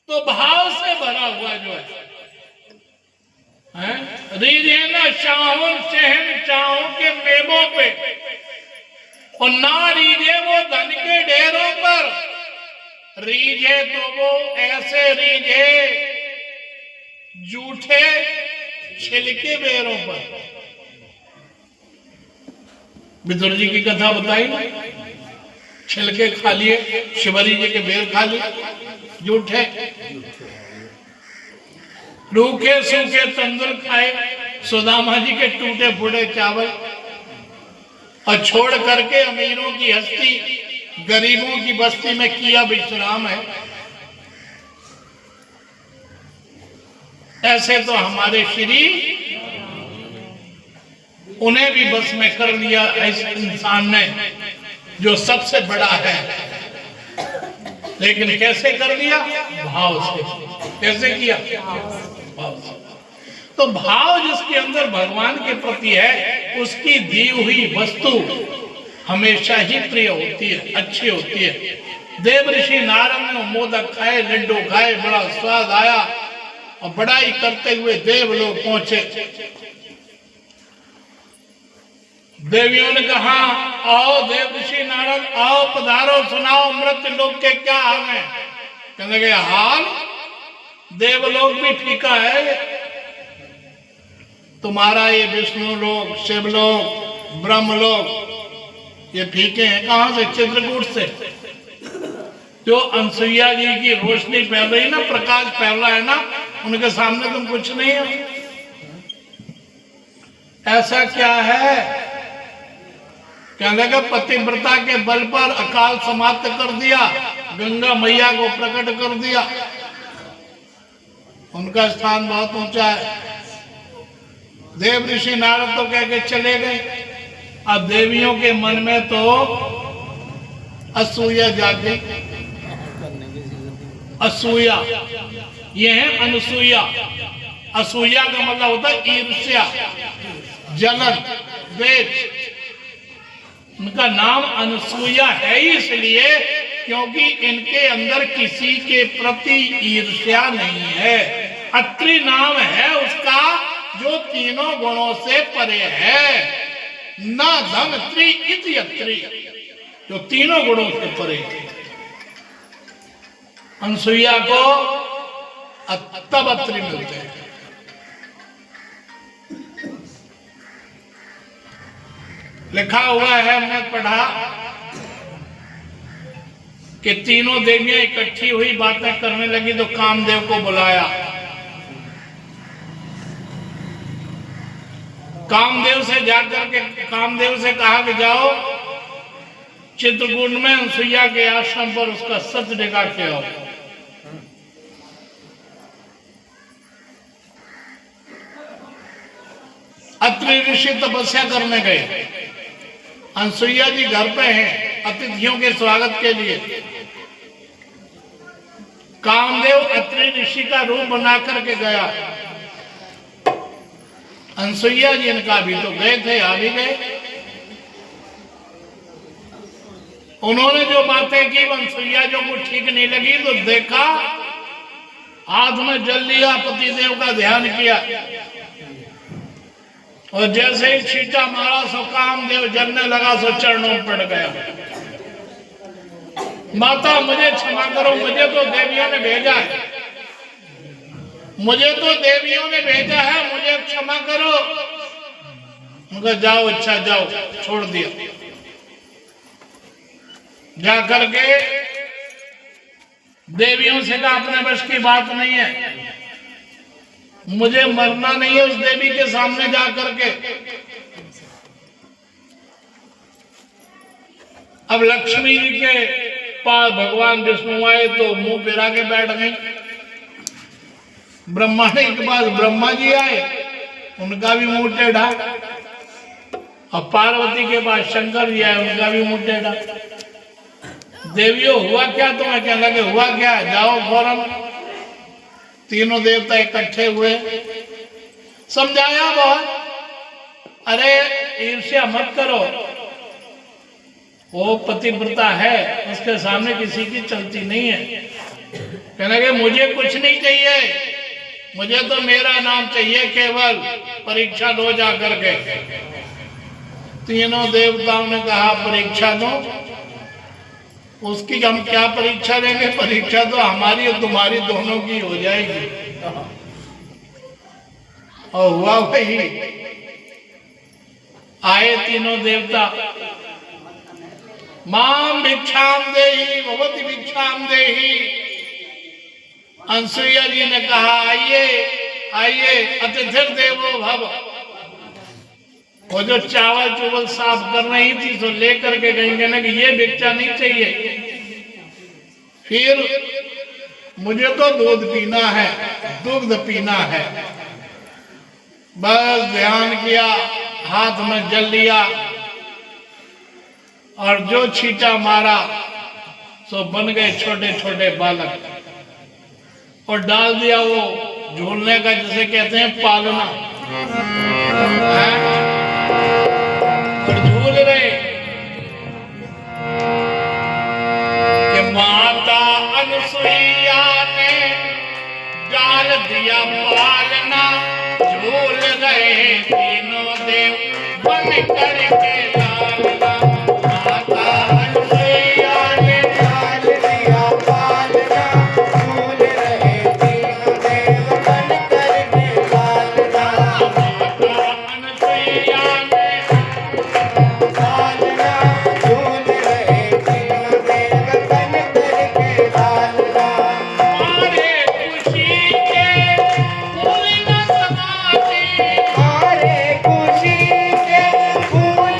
तो भाव से भरा हुआ जो है रीझे ना शाहों शहन चाहों के मेवों पे और ना रीझे वो धन के ढेरों पर, रीझे तो वो ऐसे रीझे जूठे छिलके बेरों पर। विदुर जी की कथा बताई, छिलके खा लिए, शिवरी जी के बेर खा लिए, जूठे रूखे सूखे तंदुर खाए, सुदामा जी के टूटे फूटे चावल, और छोड़ करके अमीरों की हस्ती गरीबों की बस्ती में किया विश्राम है। ऐसे तो हमारे श्री उन्हें भी बस में कर लिया इस इंसान ने जो सबसे बड़ा है। लेकिन कैसे कर लिया? भाव से। कैसे किया? भाव से। तो भाव जिसके अंदर भगवान के प्रति है, उसकी दी हुई वस्तु हमेशा ही प्रिय होती है, अच्छी होती है। देव ऋषि नारद ने मोदक खाए, लड्डू खाए, बड़ा स्वाद आया और बड़ाई करते हुए देव लोग पहुंचे। देवियों ने कहा, आओ देव ऋषि नारद, आओ पधारो, सुनाओ मृत्यु लोक के क्या हाल है। कहने लगे, हाल देवलोक भी फीका है, तुम्हारा ये विष्णु लोक, शिवलोक, ब्रह्मलोक ये फीके हैं। कहां से? चित्रकूट से। जो अनसुईया जी की रोशनी फैल रही ना, प्रकाश फैल रहा है ना, उनके सामने तुम कुछ नहीं हो। ऐसा क्या है? कहने लगा, पतिव्रता के बल पर अकाल समाप्त कर दिया, गंगा मैया को प्रकट कर दिया। उनका स्थान बहुत ऊंचा है। देव ऋषि नारद तो कह के चले गए। अब देवियों के मन में तो असूया जाग गई। असूया, ये है अनसूया। असूया का मतलब होता है ईर्ष्या, जलन, द्वेष। उनका नाम अनसूया है इसलिए क्योंकि इनके अंदर किसी के प्रति ईर्ष्या नहीं है। अत्रि नाम है उसका जो तीनों गुणों से परे है। न धन त्रि इति अत्रि, जो तीनों गुणों से परे है। अनसुईया को तब अत्रि मिलते हैं। लिखा हुआ है, हमने पढ़ा कि तीनों देवियां इकट्ठी हुई, बातें करने लगी तो कामदेव को बुलाया। कामदेव से जाकर के कामदेव से कहा कि जाओ चित्रकूट में अनसुईया के आश्रम पर उसका सच दिखा के आओ। अत्रि ऋषि तपस्या करने गए। अनसुईया जी घर पे हैं अतिथियों के स्वागत के लिए। कामदेव अत्रि ऋषि का रूप बना करके गया। अनसुईया जी इनका भी तो गए थे, आ भी गए। उन्होंने जो बातें की अनसुईया जो को ठीक नहीं लगी तो देखा, हाथ में जल लिया, पतिदेव का ध्यान किया और जैसे ही छींटा मारा सो कामदेव जलने लगा, सो चरणों में पड़ गया। माता मुझे क्षमा करो, मुझे तो देवियों ने भेजा है, मुझे तो देवियों ने भेजा है, मुझे क्षमा करो। उनका जाओ, अच्छा जाओ, छोड़ दिया। जाकर के देवियों से कहा अपने बस की बात नहीं है, मुझे मरना नहीं है उस देवी के सामने जाकर के। अब लक्ष्मी जी के पास भगवान विष्णु आए तो मुंह फिरा के बैठ गई। ब्रह्मा जी के पास ब्रह्मा जी आए, उनका भी मुंह टेढ़ा। और पार्वती के पास शंकर जी आए, उनका भी मुंह टेढ़ा। देवियों हुआ क्या? तुम्हें क्या लगे हुआ क्या? जाओ फौरन। तीनों देवता इकट्ठे हुए, समझाया बहुत, अरे ईर्ष्या मत करो, वो पतिव्रता है, उसके सामने किसी की चलती नहीं है। कहने लगे मुझे कुछ नहीं चाहिए, मुझे तो मेरा नाम चाहिए केवल, परीक्षा दो जा करके। तीनों देवताओं ने कहा परीक्षा दो। उसकी हम क्या परीक्षा देंगे, परीक्षा तो हमारी और तुम्हारी दोनों की हो जाएगी। और हुआ वही, आए तीनों देवता, मां भिक्षाम देहि भगवती भिक्षाम देहि। अनसुईया जी ने कहा आइए आइए अतिथिर देवो भव। वो जो चावल चुवल साफ कर रही थी तो लेकर के गई, कहने कि ये भिक्षा नहीं चाहिए, फिर मुझे तो दूध पीना है, दुग्ध पीना है। बस ध्यान किया, हाथ में जल लिया और जो छींटा मारा सो बन गए छोटे छोटे बालक, और डाल दिया वो झूलने का, जिसे कहते हैं पालना, और झूल रहे कि माता अनसुईया ने डाल दिया पालना, झूल रहे तीनों देव बन करके लालना। माता अनसुईया ने डाल दिया पालना, झूल रहे तीनों देव बन करके लालना। माता अनसुईया ने पालना, झूल रहे तीनों देव बन करके लालना। मारे खुशी के फूल न समाते, मारे खुशी के फूल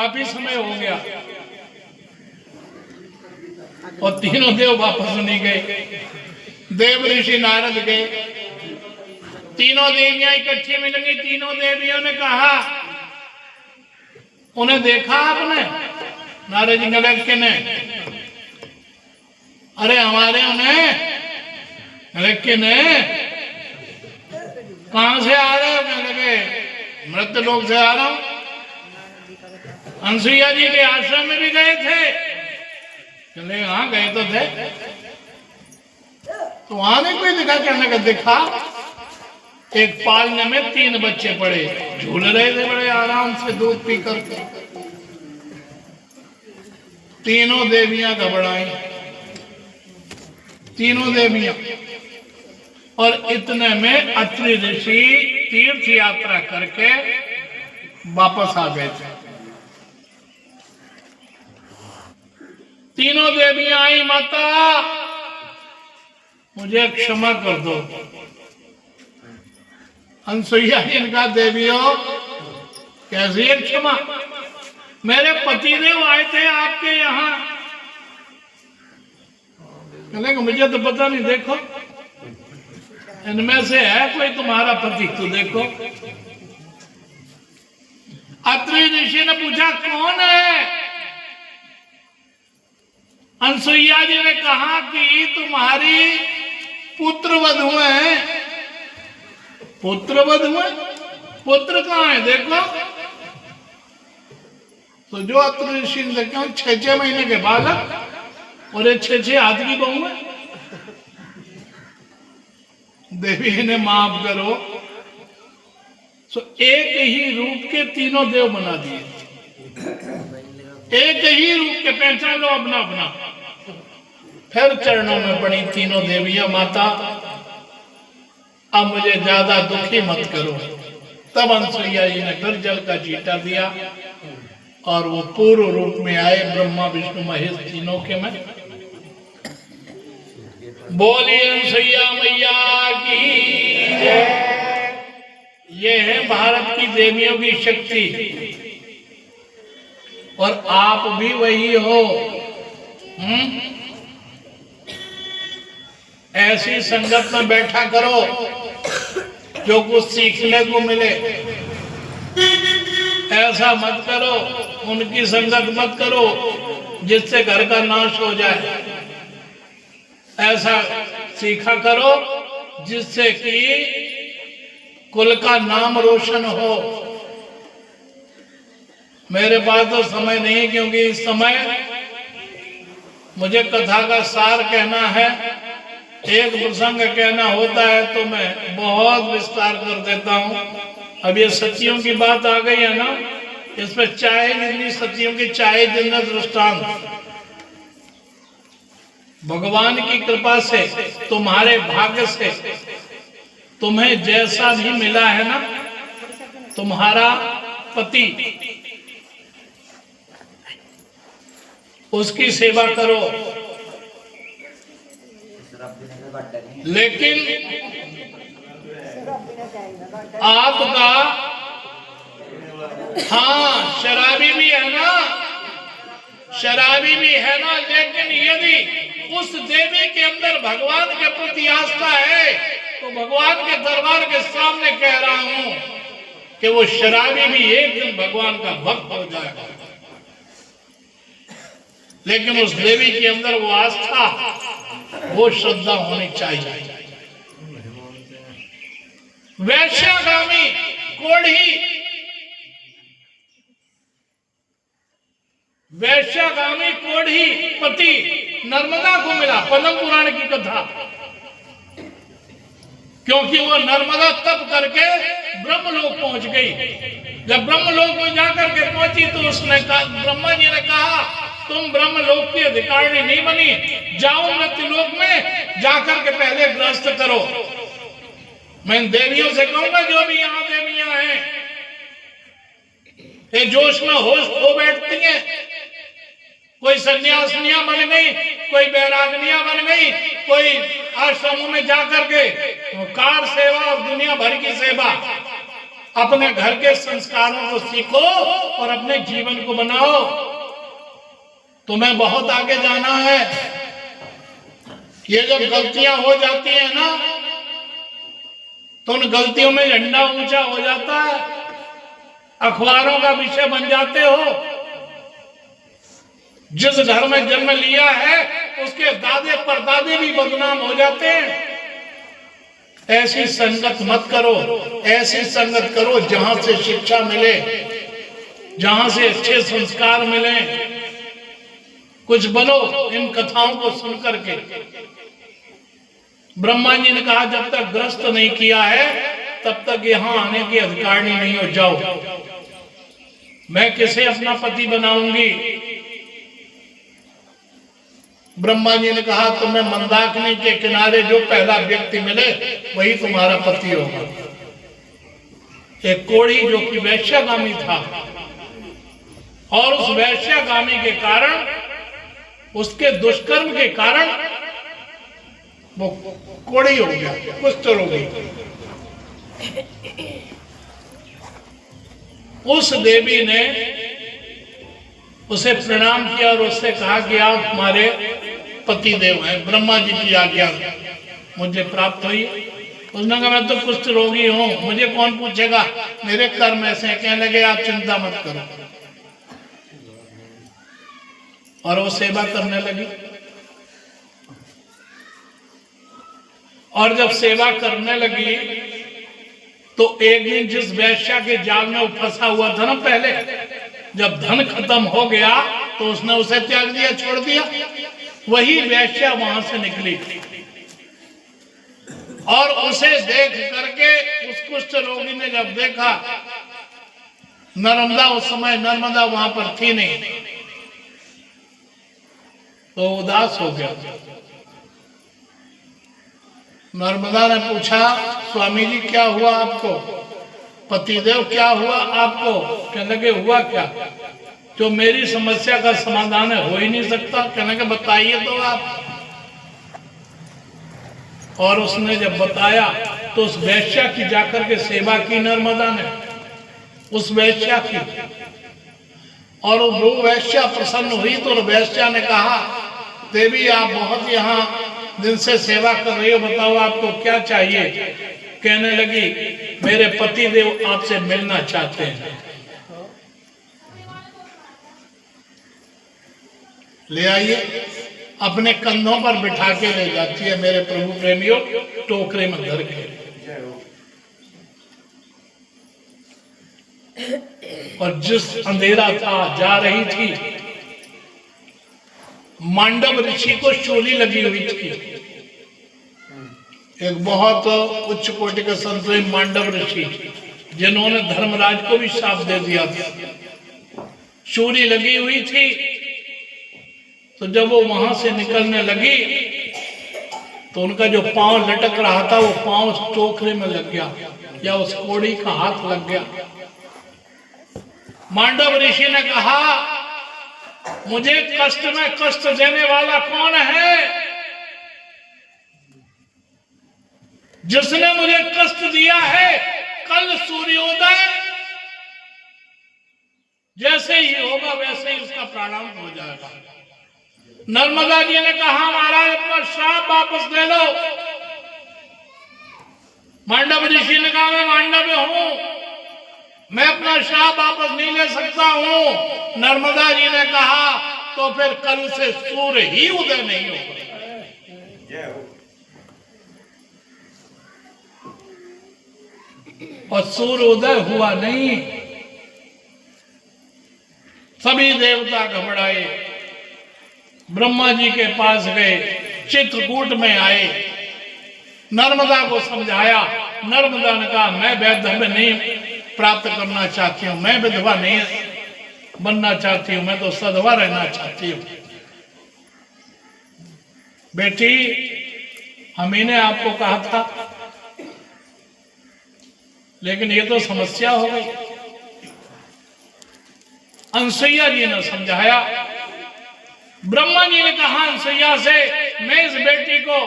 काफी समय हो गया और तीनों देव वापस नहीं गए। देव ऋषि नारद गए, तीनों देवियां इकट्ठी मिलेंगी। तीनों देवियों ने कहा, उन्हें देखा आपने? नारद जी ने के ने अरे हमारे उन्हें लेके ने कहां से आ रहे हो? मैं लगे मृत लोक से आ रहा हूं। अनसुईया जी के आश्रम में भी गए थे? चले हाँ गए तो थे। तो वहां नहीं कोई दिखा? कहने का दिखा, एक पालने में 3 बच्चे पड़े, झूल रहे थे बड़े आराम से दूध पी करके। तीनों देवियां घबराई, तीनों देवियां। और इतने में अत्रि ऋषि तीर्थ यात्रा करके वापस आ गए थे। तीनों देवियां आई, माता मुझे क्षमा कर दो। अनसुईया जी ने कहा, देवियों कैसी है क्षमा? मेरे पतिदेव आए थे आपके यहाँ। कहने को मुझे तो पता नहीं, देखो इनमें से है कोई तुम्हारा पति तो देखो। अत्रि ऋषि ने पूछा, कौन है? अनसुईया जी ने कहा कि तुम्हारी पुत्र वधू है। पुत्र वधू है? पुत्र कहाँ है देखो। तो जो अत्रि ऋषि ने देखा 6 महीने के बालक और 6 हाथ की बहू है। देवी ने माफ करो, तो एक ही रूप के तीनों देव बना दिए। एक ही रूप के, पहचान लो अपना अपना। फिर चरणों में पड़ी तीनों देवियां, माता अब मुझे ज्यादा दुखी मत करो। तब अनसुईया जी ने फिर जल का चीटा दिया और वो पूर्व रूप में आए, ब्रह्मा विष्णु महेश तीनों के में। बोलिए अनसुईया मैया की जय। ये है भारत की देवियों की शक्ति, और आप भी वही हो। ऐसी संगत में बैठा करो जो कुछ सीखने को मिले। ऐसा मत करो, उनकी संगत मत करो जिससे घर का नाश हो जाए। ऐसा सीखा करो जिससे कि कुल का नाम रोशन हो। मेरे पास तो समय नहीं, क्योंकि इस समय मुझे कथा का सार कहना है। एक प्रसंग कहना होता है तो मैं बहुत विस्तार कर देता हूँ। अब ये सतियों की बात आ गई है ना, इसमें चाहे जितनी सतियों की चाहे जितना दृष्टांत, भगवान की कृपा से, तुम्हारे भाग्य से तुम्हें जैसा भी मिला है ना, तुम्हारा पति, उसकी सेवा करो। लेकिन आपका, हाँ शराबी भी है ना, शराबी भी है ना, लेकिन यदि उस देवी के अंदर भगवान के प्रति आस्था है तो भगवान के दरबार के सामने कह रहा हूं कि वो शराबी भी एक दिन भगवान का भक्त हो जाएगा। लेकिन उस देवी के अंदर वो आस्था, वो श्रद्धा होनी चाहिए। वैश्यागामी कोढ़ी, वैश्यागामी कोढ़ी पति नर्मदा को मिला, पद्म पुराण की कथा। क्योंकि वो नर्मदा तप करके ब्रह्मलोक पहुंच गई। जब ब्रह्मलोक में जाकर के पहुंची तो उसने कहा, ब्रह्मा जी ने कहा, तुम ब्रह्मलोक की अधिकारी नहीं बनी, जाओ मृत्युलोक में जाकर के पहले गृहस्थ करो। मैं देवियों से कहूंगा, जो भी यहाँ देवियां हैं, ये जोश में होश खो बैठती हैं। कोई सन्यासिनियां बन गई, कोई बैरागनियां बन गई, कोई आश्रमों में जाकर के कार सेवा और दुनिया भर की सेवा। अपने घर के संस्कारों को सीखो और अपने जीवन को बनाओ। तुम्हें बहुत आगे जाना है। ये जब गलतियां हो जाती है ना, तो उन गलतियों में झंडा ऊंचा हो जाता है, अखबारों का विषय बन जाते हो। जिस घर में जन्म लिया है उसके दादे परदादे भी बदनाम हो जाते हैं। ऐसी संगत मत करो, ऐसी संगत करो जहां से शिक्षा मिले, जहां से अच्छे संस्कार मिले। कुछ बनो इन कथाओं को सुनकर के। ब्रह्मा जी ने कहा जब तक ग्रस्त नहीं किया है तब तक यहां आने की अधिकारिणी नहीं हो जाओ। मैं किसे अपना पति बनाऊंगी? ब्रह्मा जी ने कहा तुम्हें मंदाकिनी के किनारे जो पहला व्यक्ति मिले वही तुम्हारा पति होगा। एक कोढ़ी जो कि वैश्यागामी था, और उस वैश्यागामी के कारण, उसके दुष्कर्म के कारण वो कोढ़ी हो गया, कुष्ठ हो गई। उस देवी ने उसे प्रणाम किया और उससे कहा कि आप हमारे पति देव हैं, ब्रह्मा जी की आज्ञा मुझे प्राप्त हुई। उसने कहा मैं तो कुष्ठ रोगी हूं, मुझे कौन पूछेगा, मेरे कर्म ऐसे हैं। कहने लगे आप चिंता मत करो, और वो सेवा करने लगी। और जब सेवा करने लगी तो एक दिन जिस वैश्या के जाल में वो फंसा हुआ था ना, पहले जब धन खत्म हो गया तो उसने उसे त्याग दिया, छोड़ दिया। वही वैश्या वहां से निकली और उसे देख करके उस कुष्ठ रोगी ने जब देखा, नर्मदा उस समय नर्मदा वहां पर थी नहीं, तो उदास हो गया। नर्मदा ने पूछा स्वामी जी क्या हुआ आपको, पतिदेव क्या हुआ आपको? कहने लगे हुआ क्या? जो मेरी समस्या का समाधान है हो ही नहीं सकता। कहने लगे बताइए तो आप। और उसने जब बताया तो उस वैश्या की जाकर के सेवा की नर्मदा ने, उस वैश्या की। और वो वैश्या प्रसन्न हुई तो वैश्या ने कहा देवी आप बहुत यहाँ दिन से सेवा कर रही हो, बताओ आपको क्या चाहिए? कहने लगी मेरे पति देव आपसे मिलना चाहते हैं। ले आइए। अपने कंधों पर बिठा के ले जाती है मेरे प्रभु प्रेमियों, टोकरे में धर के। और जिस अंधेरा था जा रही थी, मांडव ऋषि को शोली लगी हुई थी। एक बहुत उच्च कोटि के संत मांडव ऋषि, जिन्होंने धर्मराज को भी शाप दे दिया था, शूली लगी हुई थी। तो जब वो वहां से निकलने लगी तो उनका जो पांव लटक रहा था वो पांव उस टोकरे में लग गया, या उस कोड़ी का हाथ लग गया। मांडव ऋषि ने कहा मुझे कष्ट में कष्ट देने वाला कौन है? जिसने मुझे कष्ट दिया है, कल सूर्योदय जैसे ही होगा वैसे ही उसका प्राणांत हो जाएगा। नर्मदा जी ने कहा महाराज अपना श्राप वापस ले लो। मांडव ऋषि ने कहा मैं मांडव हूं, मैं अपना श्राप वापस नहीं ले सकता हूं। नर्मदा जी ने कहा तो फिर कल से सूर्य ही उदय नहीं होगा। और सूर्य उदय हुआ नहीं। सभी देवता घबराए, ब्रह्मा जी के पास गए, चित्रकूट में आए, नर्मदा को समझाया। नर्मदा ने कहा मैं वैधव्य नहीं प्राप्त करना चाहती हूँ, मैं विधवा नहीं बनना चाहती हूँ, मैं तो सधवा रहना चाहती हूँ। बेटी हम ने आपको कहा था, लेकिन ये तो समस्या हो गई। अनसुईया जी ने समझाया। ब्रह्मा जी ने कहा अनसुईया से मैं इस बेटी को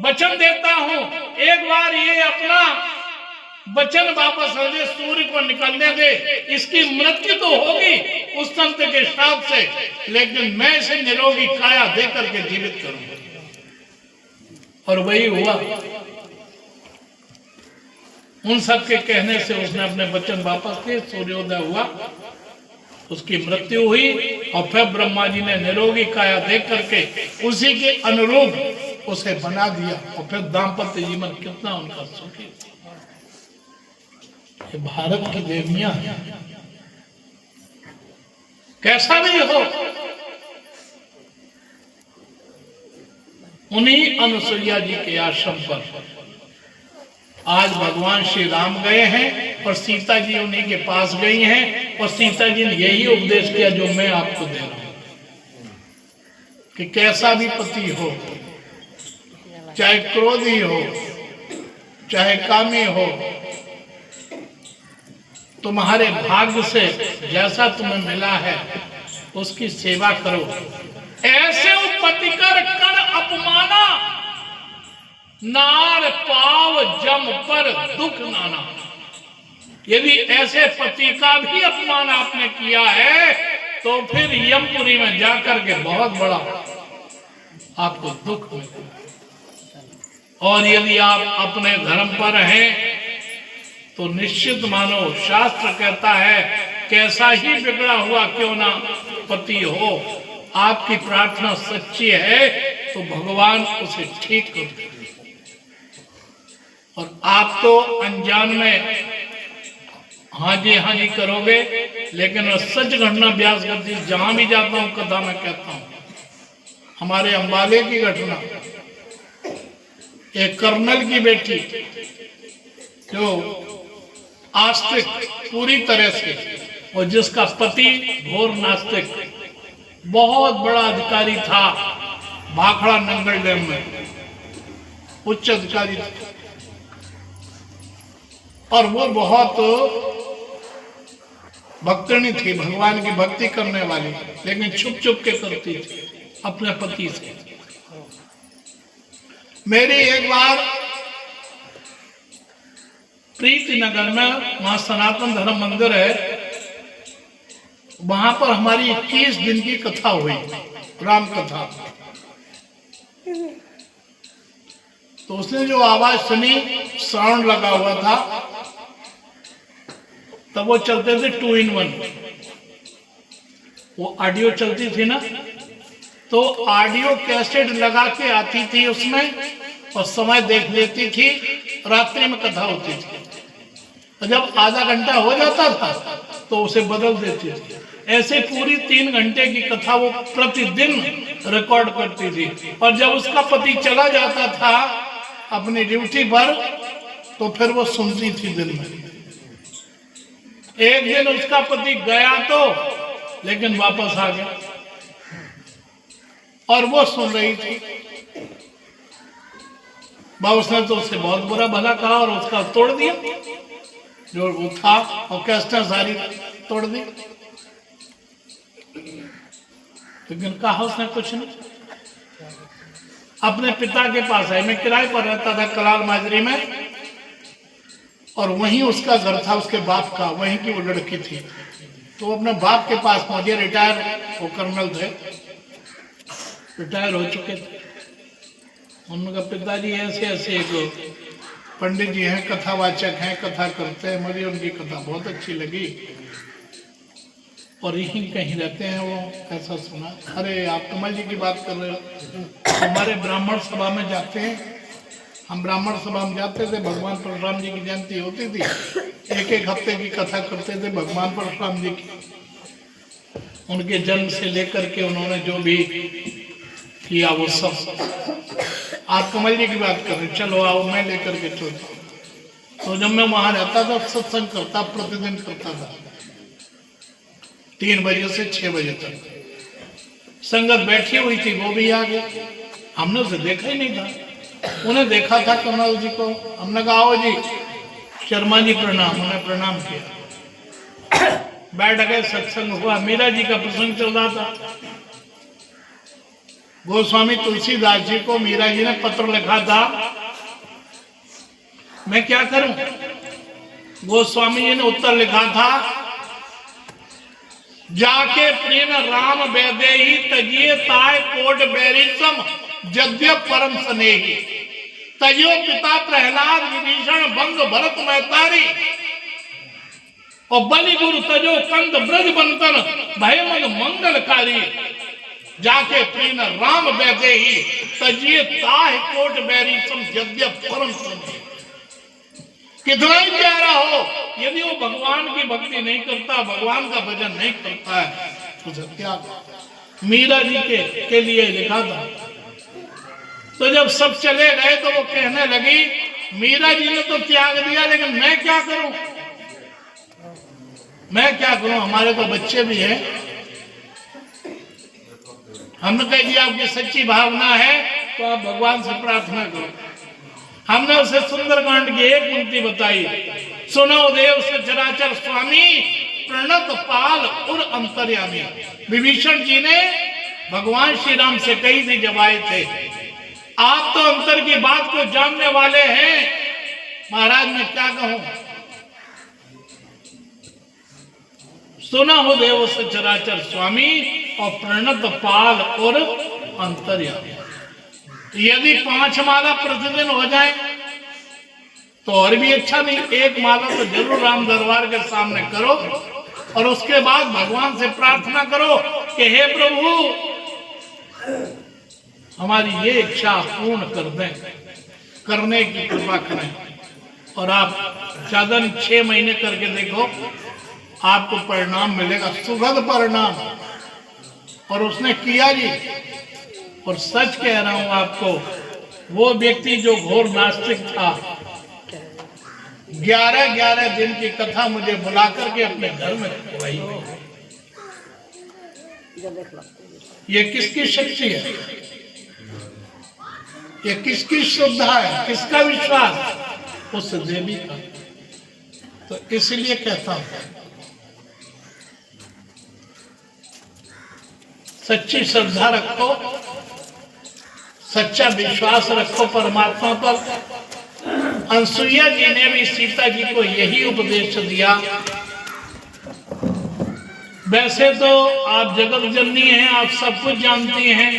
वचन देता हूं, एक बार ये अपना वचन वापस आ दे, सूर्य को निकलने दे, इसकी मृत्यु तो होगी उस तंत्र के श्राप से, लेकिन मैं इसे निरोगी काया दे करके जीवित करूंगा। और वही हुआ। उन सब के कहने से उसने अपने वचन वापस किए, सूर्योदय हुआ, उसकी मृत्यु हुई, और फिर ब्रह्मा जी ने निरोगी काया देख करके उसी के अनुरूप उसे बना दिया, और फिर दाम्पत्य जीवन कितना उनका सुखी। ये भारत की देवियां हैं। कैसा भी हो, उन्हीं अनुसुईया जी के आश्रम पर आज भगवान श्री राम गए हैं और सीता जी उन्हीं के पास गई हैं, और सीता जी ने यही उपदेश किया जो मैं आपको दे रहा हूं कि कैसा भी पति हो, चाहे क्रोधी हो, चाहे कामी हो, तुम्हारे भाग्य से जैसा तुम्हें मिला है उसकी सेवा करो। ऐसे उपपति कर अपमाना, नार पाव जम पर दुख नाना। यदि ऐसे पति का भी अपमान आपने किया है तो फिर यमपुरी में जाकर के बहुत बड़ा आपको दुख मिलेगा। और यदि आप अपने धर्म पर हैं तो निश्चित मानो, शास्त्र कहता है कैसा ही बिगड़ा हुआ क्यों ना पति हो, आपकी प्रार्थना सच्ची है तो भगवान उसे ठीक कर देंगे। और आप तो अनजान में हाँ जी करोगे, लेकिन वह सच घटना व्यास गद्दी जहां भी जाता हूं कथा में कहता हूं। हमारे अंबाले की घटना, एक कर्नल की बेटी जो आस्तिक पूरी तरह से, और जिसका पति घोर नास्तिक, बहुत बड़ा अधिकारी था भाखड़ा नंगल डैम में, उच्च अधिकारी था, और वो बहुत भक्तनी थी, भगवान की भक्ति करने वाली, लेकिन छुप छुप के करती थी अपने पति से। मेरी एक बार प्रीति नगर में, वहां सनातन धर्म मंदिर है, वहां पर हमारी 21 दिन की कथा हुई, राम कथा। तो उसने जो आवाज सुनी, साउंड लगा हुआ था, तब वो चलते थे 2 in 1, वो ऑडियो चलती थी ना, तो ऑडियो कैसेट लगा के आती थी उसमें, और समय देख लेती थी, रात्रि में कथा होती थी, और जब आधा घंटा हो जाता था तो उसे बदल देती थी। ऐसे पूरी 3 घंटे की कथा वो प्रतिदिन रिकॉर्ड करती थी। और जब उसका पति चला जाता था अपनी ड्यूटी पर, तो फिर वो सुनती थी दिन में। एक दिन उसका पति गया तो, लेकिन वापस आ गया, और वो सुन रही थी। उसने तो उससे बहुत बुरा भला कहा और उसका तोड़ दिया जो वो था, और कैस्टा सारी तोड़ दी, लेकिन कहा उसने कुछ नहीं। अपने पिता के पास है, मैं किराए पर रहता था कलाल माजरी में, और वहीं उसका घर था, उसके बाप का, वहीं की वो लड़की थी। तो अपने बाप के पास पहुंचे, रिटायर, वो कर्नल थे, रिटायर हो चुके थे। उनका पिताजी ऐसे ऐसे एक पंडित जी हैं, कथावाचक हैं, कथा करते हैं, मुझे उनकी कथा बहुत अच्छी लगी, और यहीं कहीं रहते हैं वो। ऐसा सुना, अरे आप कमल जी की बात कर रहे हो। हमारे ब्राह्मण सभा में जाते हैं, हम ब्राह्मण सभा में जाते थे, भगवान परशुराम जी की जयंती होती थी, 1-1 हफ्ते की कथा करते थे भगवान परशुराम जी की, उनके जन्म से लेकर के उन्होंने जो भी किया वो सब। आप कमल जी की बात कर रहे, चलो आओ मैं लेकर के चलता। तो जब मैं वहां रहता था सत्संग करता, प्रतिदिन करता था 3 बजे से 6 बजे तक। संगत बैठी हुई थी, वो भी आ गई, हमने उसे देखा ही नहीं था। उन्हें देखा था कमल जी को, हमने कहा आओ जी, शर्मा जी प्रणाम, उन्हें प्रणाम किया, बैठ गए, सत्संग हुआ। मीरा जी का प्रसंग चल रहा था। गोस्वामी तुलसीदास जी को मीरा जी ने पत्र लिखा था, मैं क्या करूं, गोस्वामी जी ने उत्तर लिखा था, जाके प्रेम राम वैदेही तजिए ताय कोट बैरिसम जद्य परम स्नेही, तजो पिता प्रहलाद विभीषण भंग भरत मैतारी, और बलि गुरु तजो कंद ब्रज बंतन भय मन मंगलकारी, जाके प्रेम राम वैदेही तजिए ताय कोट बैरिसम जद्य परम स्नेही। कितना ही प्यारा हो, यदि वो भगवान की भक्ति नहीं करता, भगवान का भजन नहीं करता है, तो क्या मीरा जी के लिए लिखा था। तो जब सब चले गए तो वो कहने लगी, मीरा जी ने तो त्याग दिया, लेकिन मैं क्या करूं, मैं क्या करूं, हमारे तो बच्चे भी हैं। हमने कह दिया आपकी सच्ची भावना है तो आप भगवान से प्रार्थना करो। हमने उसे सुंदरकांड की एक पंक्ति बताई, सुनो देव सचराचर स्वामी प्रणत पाल और अंतर्यामी। विभीषण जी ने भगवान श्री राम से कही थी जब आए थे, आप तो अंतर की बात को जानने वाले हैं, महाराज मैं क्या कहूं। सुना हो देव सचराचर स्वामी और प्रणत पाल और अंतर्यामी। यदि 5 माला प्रतिदिन हो जाए तो और भी अच्छा, नहीं 1 माला तो जरूर राम दरबार के सामने करो, और उसके बाद भगवान से प्रार्थना करो कि हे प्रभु हमारी ये इच्छा पूर्ण कर दें, करने की कृपा करें। और आप ज्यादा 6 महीने करके देखो, आपको परिणाम मिलेगा, सुखद परिणाम। और उसने किया जी, और सच कह रहा हूं आपको, वो व्यक्ति जो घोर नास्तिक था, 11 दिन की कथा मुझे बुला करके अपने घर में रखवाई। ये किसकी शक्ति है, ये किसकी श्रद्धा है, किसका विश्वास, उस देवी का। तो इसलिए कहता हूं, सच्ची श्रद्धा रखो, सच्चा विश्वास रखो परमात्मा पर। अनसुईया जी ने भी सीता जी को यही उपदेश दिया। वैसे तो आप जगत जननी हैं, आप सब कुछ जानती हैं,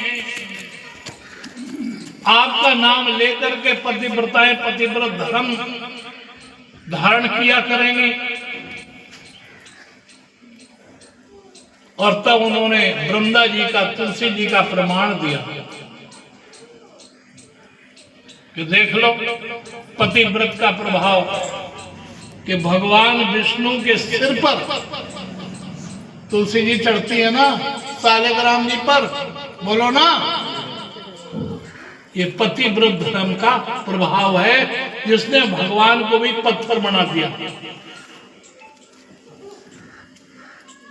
आपका नाम लेकर के पतिव्रताएं पतिव्रत धर्म धारण किया करेंगी। और तब उन्होंने वृंदा जी का, तुलसी जी का प्रमाण दिया कि देख लो पतिव्रत का प्रभाव, कि भगवान विष्णु के सिर पर तुलसी जी चढ़ती है ना, सालिग्राम जी पर, बोलो ना, ये पतिव्रत धर्म का प्रभाव है, जिसने भगवान को भी पत्थर बना दिया।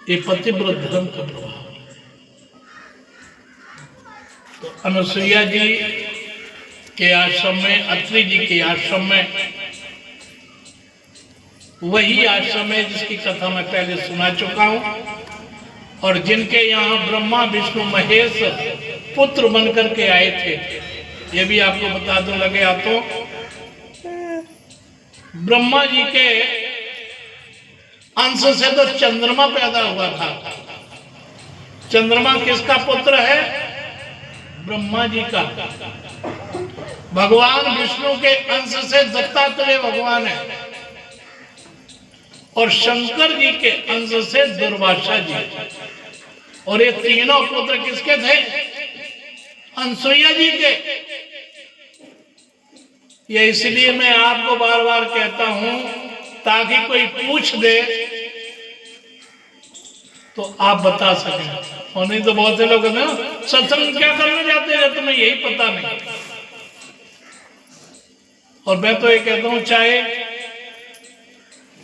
ये पतिव्रत धर्म का प्रभाव। तो अनुसुईया जी के आश्रम में, अत्रि जी के आश्रम में, वही आश्रम है जिसकी कथा मैं पहले सुना चुका हूं, और जिनके यहाँ ब्रह्मा विष्णु महेश पुत्र बनकर के आए थे। ये भी आपको बता दूं लगे हाथों, ब्रह्मा जी के अंश से तो चंद्रमा पैदा हुआ था। चंद्रमा किसका पुत्र है, ब्रह्मा जी का। भगवान विष्णु के अंश से दत्तात्रेय भगवान है, और शंकर जी के अंश से दुर्वासा जी। और ये तीनों पुत्र किसके थे, अनसुईया जी के। ये इसलिए मैं आपको बार बार कहता हूं, ताकि कोई पूछ दे तो आप बता सकें। और नहीं तो बहुत से लोग ना सत्संग क्या करने जाते हैं, तुम्हें यही पता नहीं। और मैं तो ये कहता हूं, चाहे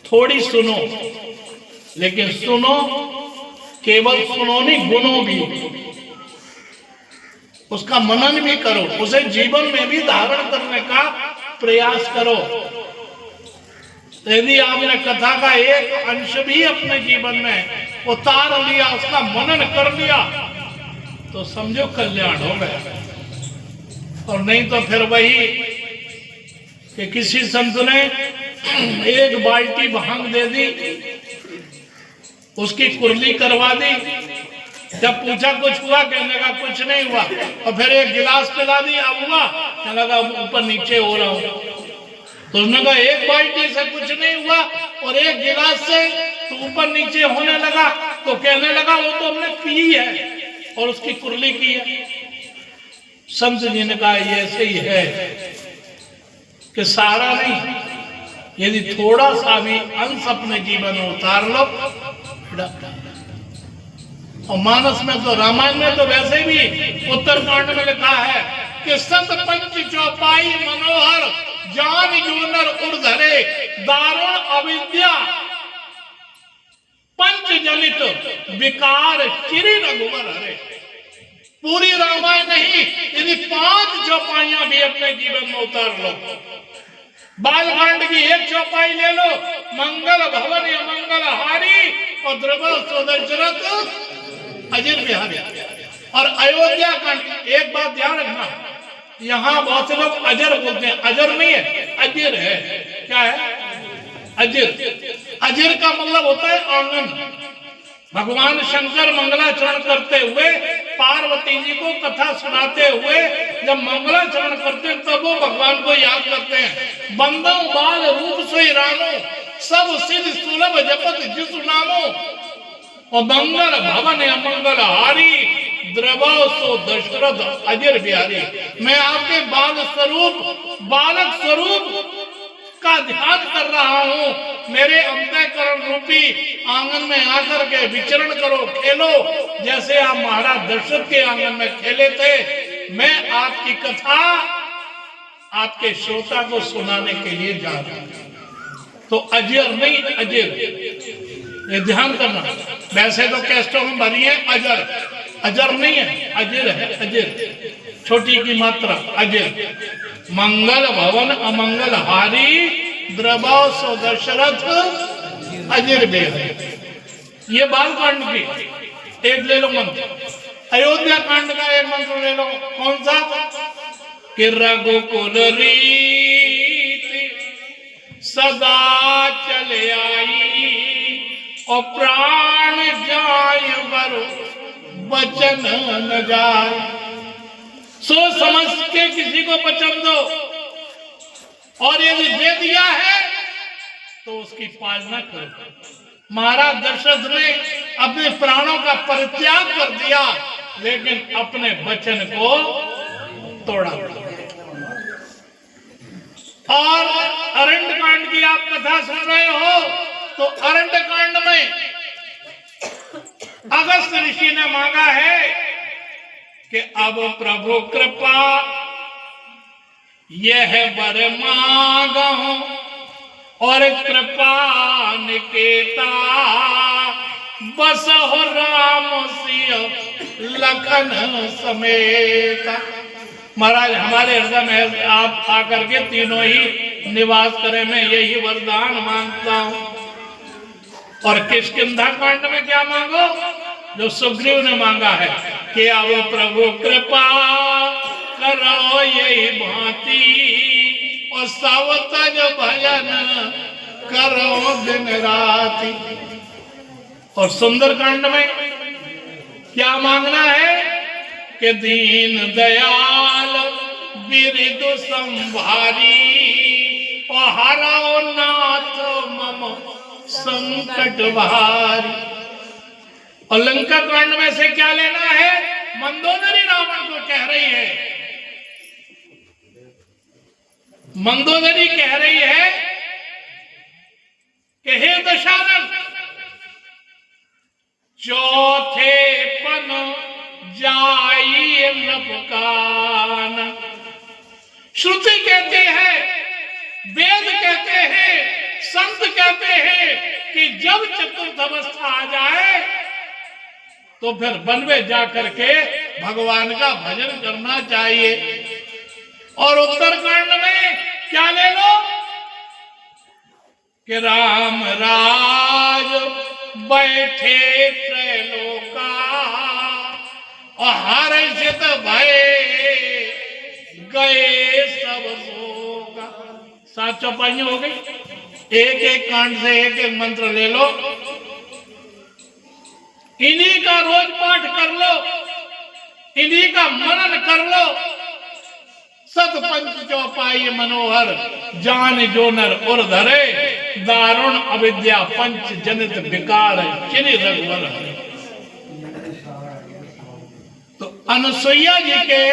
थोड़ी सुनो, लेकिन सुनो, केवल सुनो नहीं, गुनो भी, उसका मनन भी करो, उसे जीवन में भी धारण करने का प्रयास करो। यदि आपने कथा का एक अंश भी अपने जीवन में उतार लिया, उसका मनन कर लिया, तो समझो कल्याण हो गया। और नहीं तो फिर वही कि किसी संत ने एक बाल्टी भांग दे दी, उसकी कुर्ली करवा दी। जब पूछा कुछ हुआ, कहने लगा कुछ नहीं हुआ। और फिर एक गिलास पिला दी, अब हुआ? कहने लगा ऊपर नीचे हो रहा हूं। तो उसने कहा एक बाल्टी से कुछ नहीं हुआ और एक गिलास से तो ऊपर नीचे होने लगा। तो कहने लगा वो तो हमने पी है और उसकी कुर्ली की है। संत जी ने कहा ये ऐसे ही है कि सारा नहीं, यदि थोड़ा सा भी अंश अपने जीवन में उतार लो। और मानस में तो, रामायण में तो वैसे भी उत्तरकांड में लिखा है कि संत पंच चौपाई मनोहर जान जूनर उर्धरे दारुण अविद्या पंच जनित विकार चिरी रघुवर हरे। पूरी रामायण नहीं, यदि 5 चौपाइयां भी अपने जीवन में उतार लो। बालकांड की एक चौपाई ले लो, मंगल भवन या मंगल हारी और द्रवल सुदर्शरथ अजर बिहारी। और अयोध्या कांड, एक बात ध्यान रखना, यहाँ बहुत से लोग अजर बोलते हैं, अजर नहीं है, अजर है। क्या है? अजर। अजर का मतलब होता है आंगन। भगवान शंकर मंगलाचरण करते हुए पार्वती जी को कथा सुनाते हुए जब मंगलाचरण करते हैं तब वो भगवान को याद करते हैं। बंदो बाल रूप सोई रामो सब सिद्ध सुलभ जपत जिसु नामो और मंगल भवन अमंगल हारी द्रवो सो दशरथ अजर बिहारी। मैं आपके बाल स्वरूप, बालक स्वरूप का ध्यान कर रहा हूं। मेरे अंतःकरण रूपी आंगन में आकर के विचरण करो, खेलो, जैसे आप महाराज दशरथ के आंगन में खेले थे। मैं आपकी कथा आपके श्रोता को सुनाने के लिए जा रहा हूं। तो अजर नहीं, अजर, ये ध्यान करना। वैसे तो कैस्टों में भरी है अजर, अजर नहीं है, अजर है, अजर, छोटी की मात्रा, अजर। मंगल भवन अमंगल हारी द्रवो सो दशरथ अजर बिहारी। ये बालकांड की एक ले लो मंत्र। अयोध्या कांड का एक मंत्र ले लो, कौन सा? कि रघुकुल रीति सदा चले आई और प्राण जाय बर वचन न जाय। सोच समझ के किसी को वचन दो और यदि दे दिया है तो उसकी पालना करो। महाराज दशरथ ने अपने प्राणों का परित्याग कर दिया लेकिन अपने वचन को तोड़ा। और अरण्य कांड की आप कथा सुन रहे हो तो अरण्य कांड में अगस्त्य ऋषि ने मांगा है कि अब प्रभु कृपा यह वर मांगो और कृपा निकेता बस हो राम सिंह लखन समेता। महाराज हमारे हृदय में आप आकर के तीनों ही निवास करें, मैं यही वरदान मांगता हूं। और किष्किंधा कांड में क्या मांगो? जो सुग्रीव ने मांगा है कि अब प्रभु कृपा करो यही भांति और सब तज भजन करो दिन राति। और सुंदर कांड में क्या मांगना है कि दीन दयाल बिरदु संभारी और हरो नाथ मम संकट भारी। और लंका कांड में से क्या लेना है? मंदोदरी रावण को कह रही है, मंदोदरी कह रही है कि हे दशानन चौथे पन जाई रबकान। श्रुति कहते हैं, वेद कहते हैं, संत कहते हैं कि जब चतुर्थ अवस्था आ जाए तो फिर वन में जाकर के भगवान का भजन करना चाहिए। और उत्तरकांड में क्या ले लो कि राम राज बैठे त्रैलोका और हर्षित भय गए सब शोका। 7 चौपाइयां हो गई। एक एक कांड से एक एक मंत्र ले लो, इन्हीं का रोज पाठ कर लो, इन्हीं का मनन कर लो। सत पंच चौपाई मनोहर जान जो नर उर धरे, दारुण अविद्या पंच जनित विकार चिनि रघुवर। तो अनुसुईया जी के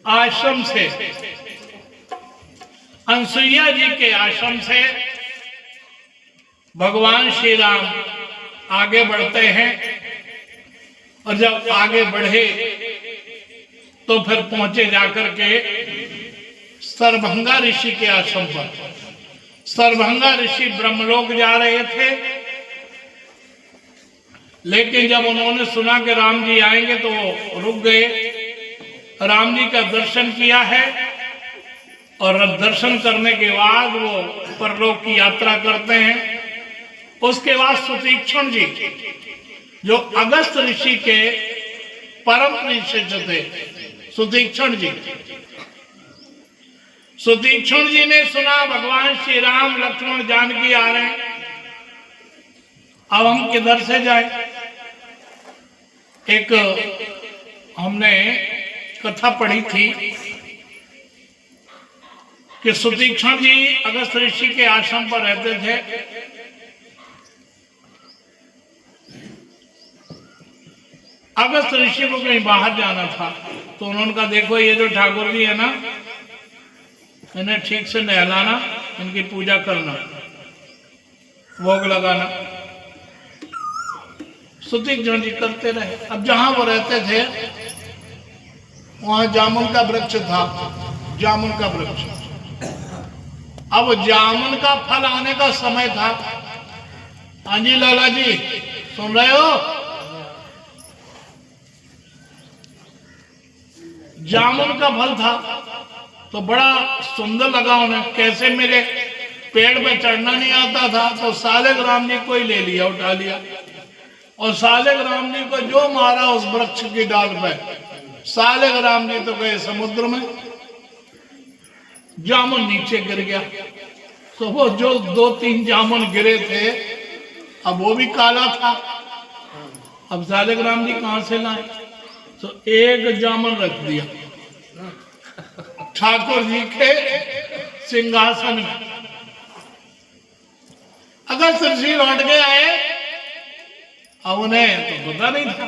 आश्रम से, अनुसुईया जी के आश्रम से भगवान श्री राम आगे बढ़ते हैं। और जब आगे बढ़े तो फिर पहुंचे जाकर के सरभंगा ऋषि के आश्रम पर। सरभंगा ऋषि ब्रह्मलोक जा रहे थे, लेकिन जब उन्होंने सुना कि राम जी आएंगे तो वो रुक गए। राम जी का दर्शन किया है और दर्शन करने के बाद वो परलोक की यात्रा करते हैं। उसके बाद सुतीक्षण जी जो अगस्त ऋषि के परम शिष्य थे, सुतीक्षण जी, सुतीक्षण जी ने सुना भगवान श्री राम लक्ष्मण जानकी आ रहे हैं, अब हम किधर से जाए। एक हमने कथा पढ़ी थी कि सुतीक्षण जी अगस्त ऋषि के आश्रम पर रहते थे। अगस्त ऋषि को कहीं बाहर जाना था, तो उन्होंने कहा देखो ये जो ठाकुर जी है ना, इन्हें ठीक से नहलाना, इनकी पूजा करना, भोग लगाना। सुतीक्षण जी करते रहे। अब जहां वो रहते थे वहां जामुन का वृक्ष था, जामुन का वृक्ष। अब जामुन का फल आने का समय था। हाँ जी लाला जी, सुन रहे हो? जामुन का फल था तो बड़ा सुंदर लगा उन्हें। कैसे मिले? पेड़ पे चढ़ना नहीं आता था तो सालिक राम जी को ही ले लिया, उठा लिया, और सालिक राम जी को जो मारा उस वृक्ष की डाल पे, सालिक राम जी तो गए समुद्र में, जामुन नीचे गिर गया। तो वो जो 2-3 जामुन गिरे थे, अब वो भी काला था। अब सालिक राम जी कहां से लाए? तो एक जामुन रख दिया ठाकुर जी के सिंहासन में। अगर ऋषि लौट के आए, अब उन्हें तो पता नहीं था,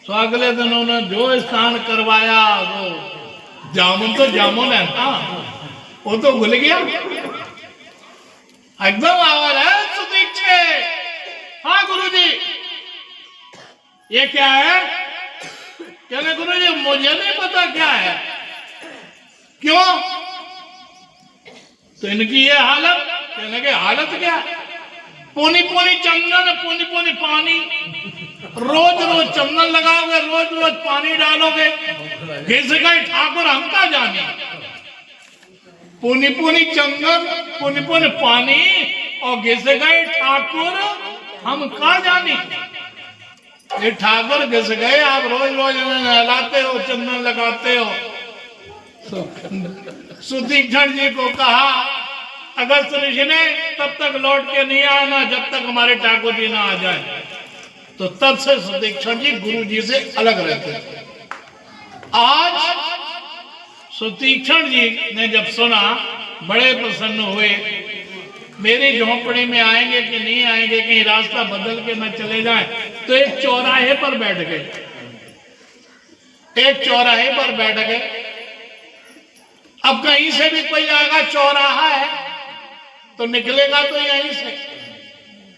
तो अगले दिन उन्होंने जो स्नान करवाया, वो जामुन तो जामुन है ना, वो तो भूल गया। एकदम आवाज है सुदीक्षे, हाँ गुरुजी ये क्या है? कहने गुरुजी मुझे नहीं पता क्या है। क्यों? तो इनकी ये हालत। कहने की हालत क्या है? पोनी पोनी चंदन, पोनी पोनी पानी, रोज रोज चंदन लगाओगे, रोज रोज पानी डालोगे, घिस गए ठाकुर हम क्या जाने। पोनी पोनी चंदन, पोनी पोनी पानी और घिस गए ठाकुर हम क्या जाने। ये ठाकुर घिस गए, आप रोज रोज इन्हें नहलाते हो, चंदन लगाते हो। सुतीक्षण जी को कहा अगस्त ऋषि ने तब तक लौट के नहीं आना जब तक हमारे ठाकुर जी ना आ जाए। तो तब से सुतीक्षण जी गुरु जी से अलग रहते थे। आज सुतीक्षण जी ने जब सुना, बड़े प्रसन्न हुए। मेरी झोंपड़ी में आएंगे कि नहीं आएंगे, कहीं रास्ता बदल के न चले जाएं। तो एक चौराहे पर बैठ गए, एक चौराहे पर बैठ गए। अब कहीं से भी कोई आएगा, चौराहा है तो निकलेगा तो यहीं से।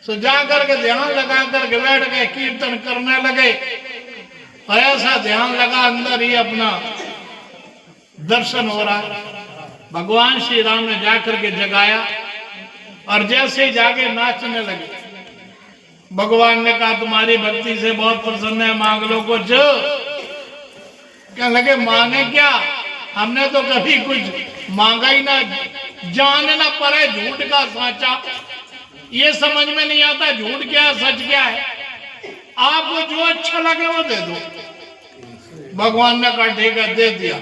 तो जा करके ध्यान लगा करके बैठ गए, कीर्तन करने लगे। और ऐसा ध्यान लगा, अंदर ही अपना दर्शन हो रहा है। भगवान श्री राम ने जाकर के जगाया और जैसे जाके नाचने लगे। भगवान ने कहा तुम्हारी भक्ति से बहुत प्रसन्न है, मांग लो कुछ। क्या लगे मांगे क्या? हमने तो कभी कुछ मांगा ही ना। जानना पड़े झूठ का साचा, ये समझ में नहीं आता झूठ क्या है सच क्या है। आपको जो अच्छा लगे वो दे दो। भगवान ने कहा ठीक है, दे दिया।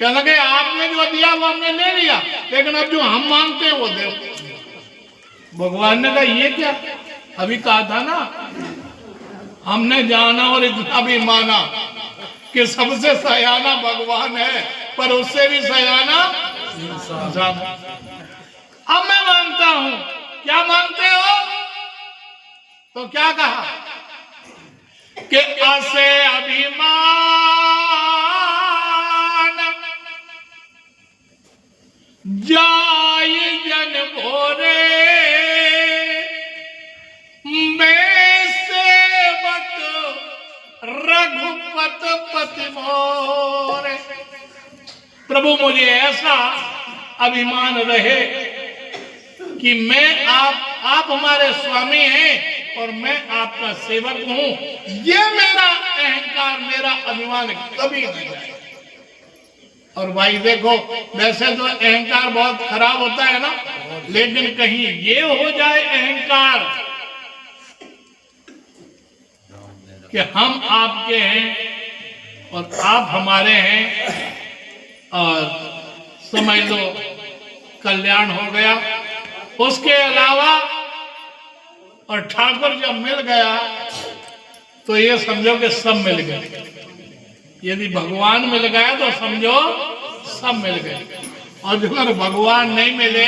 कहने लगे आपने जो दिया वो हमने ले लिया, लेकिन अब जो हम मांगते हैं वो दे। भगवान ने कहा ये क्या, अभी कहा था ना हमने जाना और इतना भी माना कि सबसे सयाना भगवान है, पर उससे भी सयाना इंसान। अब मैं मांगता हूं, क्या मांगते हो? तो क्या कहा कि असे अभिमान जाय जन भोरे, मैं सेवक रघुपत पति मोरे। प्रभु मुझे ऐसा अभिमान रहे कि मैं आप हमारे स्वामी हैं और मैं आपका सेवक हूं, ये मेरा अहंकार, मेरा अभिमान कभी नहीं जाए। और भाई देखो, वैसे तो अहंकार बहुत खराब होता है ना, लेकिन कहीं ये हो जाए अहंकार कि हम आपके हैं और आप हमारे हैं, और समझ लो कल्याण हो गया। उसके अलावा और ठाकुर जब मिल गया तो ये समझो कि सब मिल गए। यदि भगवान मिल गया तो समझो सब मिल गए। और अगर भगवान नहीं मिले,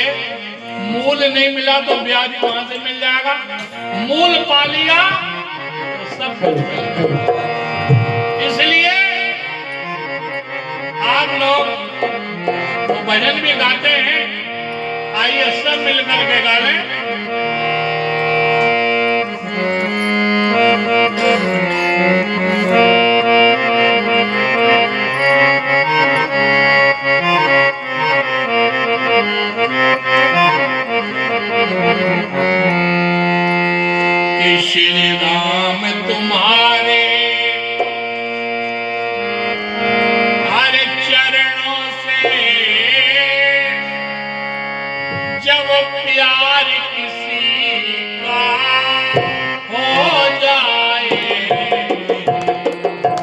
मूल नहीं मिला तो ब्याज वहां से मिल जाएगा। मूल पा लिया तो सब मिल गया। इसलिए आप लोग वो भजन भी गाते हैं, आइए सब मिलकर के गा लें। श्री राम तुम्हारे हर चरणों से जब प्यार किसी का हो जाए,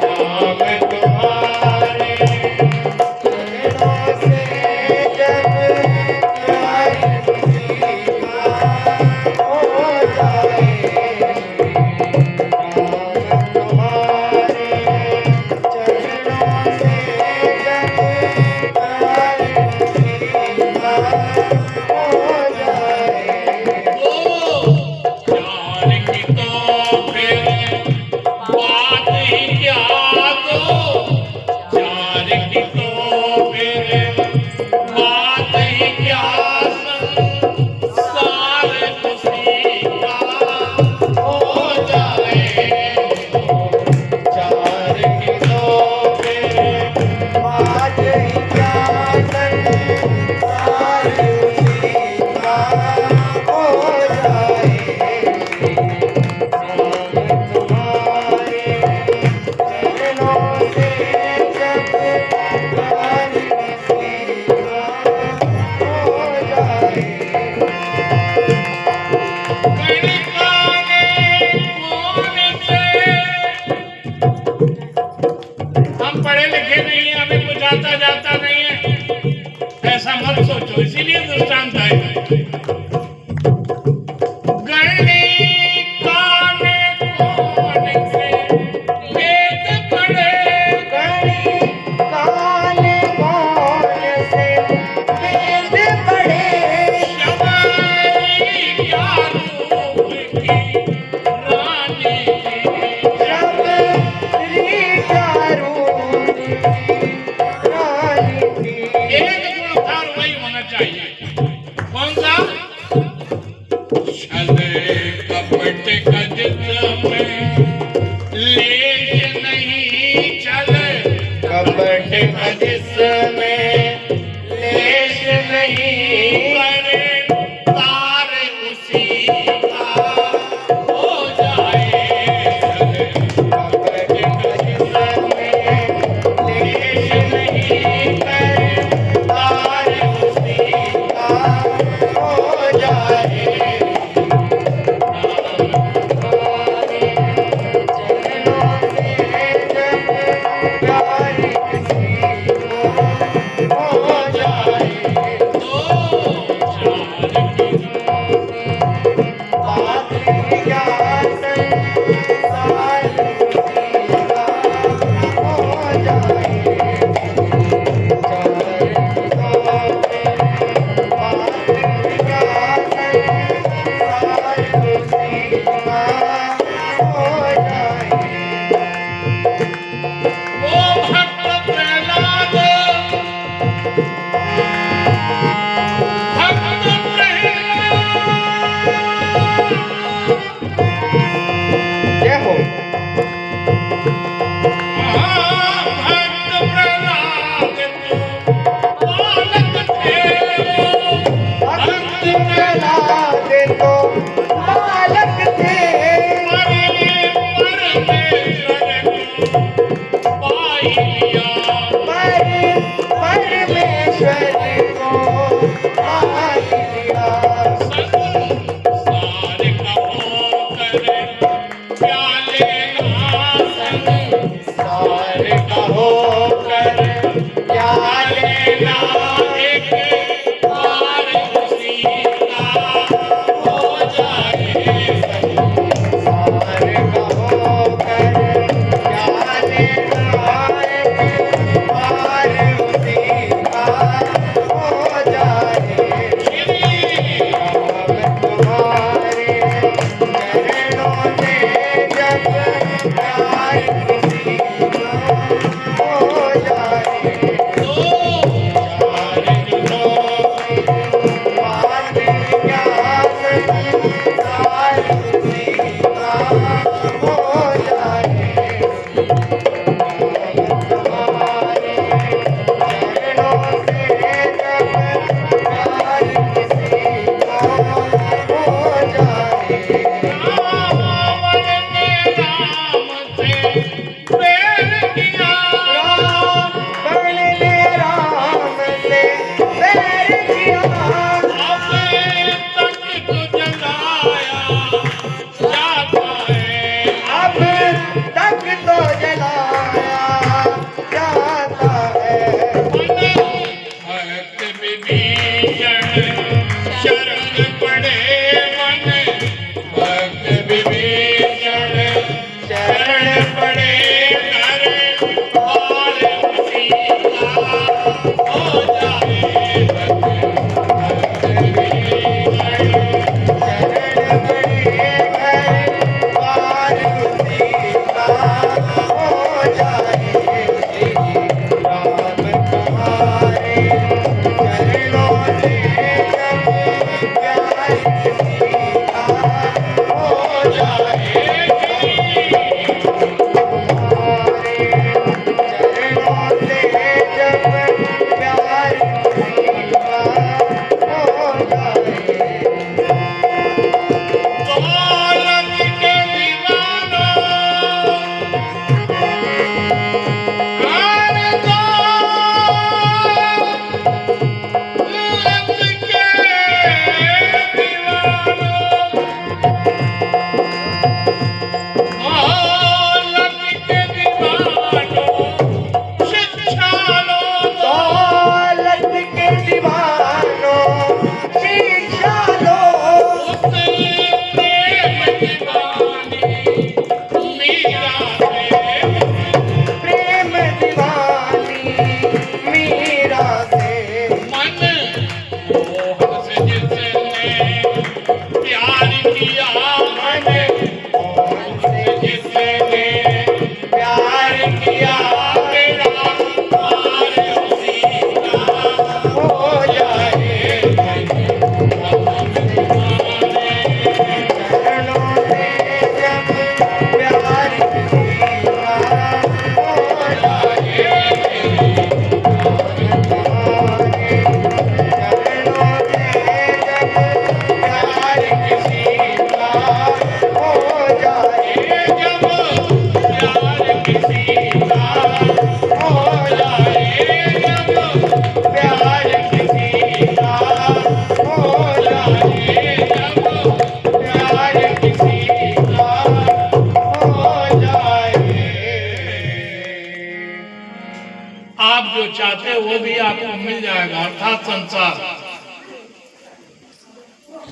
राम तुम्हारे चरणों से जब प्यार किसी का हो जाए, इसीलिए दृष्टांत है। वो भी आपको मिल जाएगा, अर्थात संसार।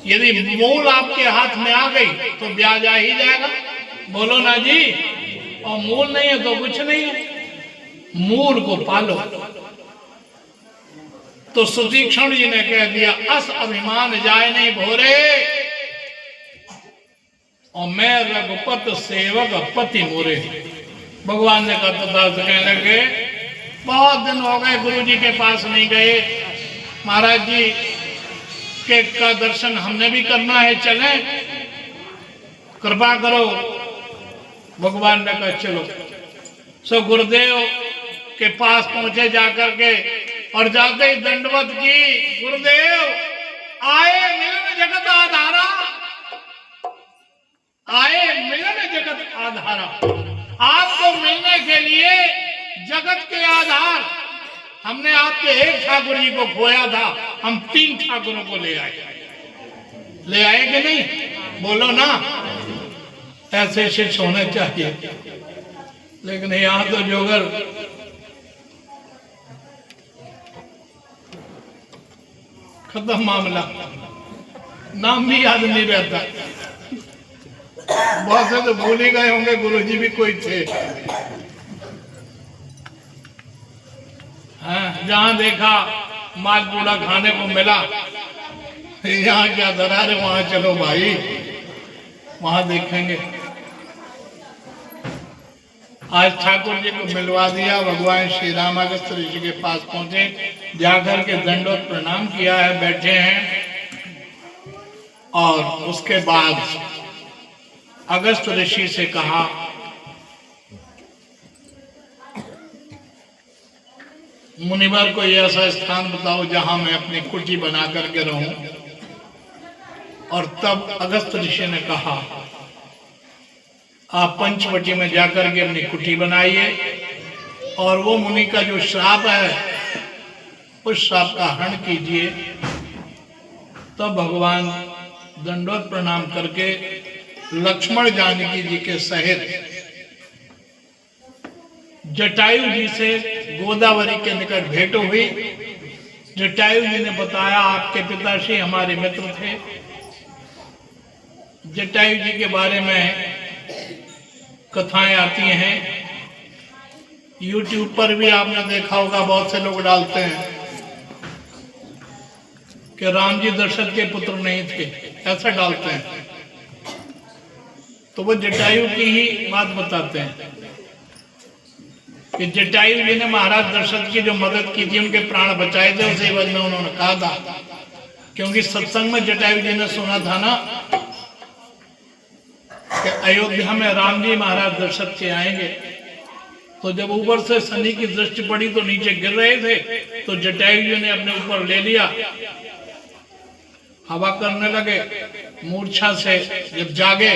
यदि मूल आपके हाथ में आ गई तो ब्याज आ ही जाएगा, बोलो ना जी। और मूल नहीं है तो कुछ नहीं है, मूल को पालो। तो सुतीक्षण जी ने कह दिया, अस अभिमान जाए नहीं भोरे, और मैं रघुपत सेवक पति मोरे। भगवान ने कहा, तो दास कहने लगे, बहुत दिन हो गए गुरु जी के पास नहीं गए, महाराज जी के का दर्शन हमने भी करना है, चले, कृपा करो। भगवान ने कहा चलो। सो गुरुदेव के पास पहुंचे जाकर के, और जाते ही दंडवत की, गुरुदेव आए मिलन जगत आधारा, आए मिलन जगत आधारा। आपको मिलने के लिए जगत के आधार, हमने आपके एक ठाकुर जी को खोया था, हम 3 ठाकुरों को ले आए कि नहीं, बोलो ना। ऐसे शिष्य होने चाहिए, लेकिन यहां तो जोगर खत्म मामला, नाम भी याद नहीं रहता। बहुत से तो भूल ही गए होंगे गुरुजी भी कोई थे। हाँ, जहां देखा मालपूड़ा खाने को मिला, यहाँ क्या दरार है, वहां चलो भाई, वहां देखेंगे। आज ठाकुर जी को मिलवा दिया। भगवान श्री राम अगस्त्य ऋषि के पास पहुंचे, जाकर के दंडवत प्रणाम किया है, बैठे हैं। और उसके बाद अगस्त्य ऋषि से कहा, मुनिवर को ऐसा स्थान बताओ जहां मैं अपनी कुटी बना करके रहूं। और तब अगस्त्य ऋषि ने कहा, आप पंचवटी में जाकर के अपनी कुटी बनाइए, और वो मुनि का जो श्राप है उस श्राप का हरण कीजिए। तब भगवान दंडवत प्रणाम करके लक्ष्मण जानकी जी के सहित जटायु जी से गोदावरी के निकट भेंट हुई। जटायु जी ने बताया, आपके पिताश्री हमारे मित्र थे। जटायु जी के बारे में कथाएं आती हैं, YouTube पर भी आपने देखा होगा, बहुत से लोग डालते हैं कि राम जी दशरथ के पुत्र नहीं थे, ऐसा डालते हैं। तो वो जटायु की ही बात बताते हैं कि जटायु जी ने महाराज दशरथ की जो मदद की थी, उनके प्राण बचाए थे, उसी वजह में उन्होंने कहा था। क्योंकि सत्संग में जटायु जी ने सुना था ना कि अयोध्या में राम जी महाराज दशरथ के आएंगे। तो जब ऊपर से शनि की दृष्टि पड़ी तो नीचे गिर रहे थे, तो जटायु जी ने अपने ऊपर ले लिया, हवा करने लगे। मूर्छा से जब जागे